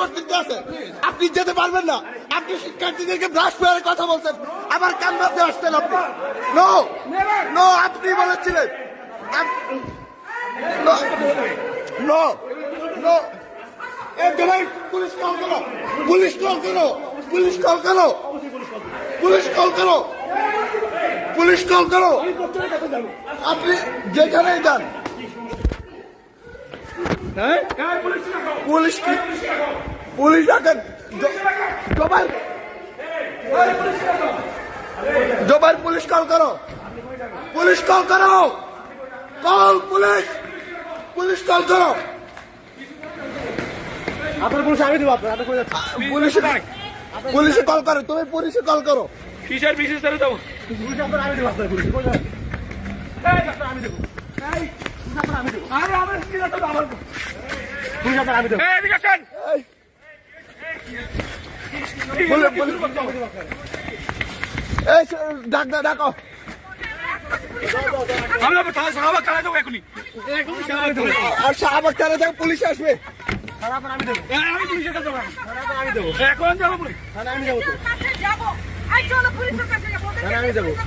অস্তিত্ব আছে। আপনি যেতে পারবেন না। আপনি শিক্ষার্থীদেরকে ব্রাশ পেয়ারের কথা বলছেন, আবার কান্নাতে আসছেন আপনি। নো নো, আপনি বলেছিলেন। নো নো, পুলিশ কল করো, পুলিশ কল করো, পুলিশ কল করো, পুলিশ কল করো, পুলিশ কল করো। আপনি যেখানেই যান, পুলিশ কি, পুলিশ ডাকেন। জোবাইর পুলিশ কল করো, পুলিশ কল করো, কল পুলিশ, পুলিশ কল করো। আপনার পুলিশ আমি দেবো, আপনার পুলিশে কল করো, তুমি পুলিশে কল করো। কিসের বিশেষ করে দেবো? পুলিশ আপনার আমি দেবো, আপনার পুলিশ আমি দেবো। পুলিশ আপনার আমি দেবো। এই ডাকো। আর শাহবাগ থানা থেকে পুলিশ আসবে। আমি দেবো এখন যাবো পুলিশ, আমি যাবো তো, আমি যাবো।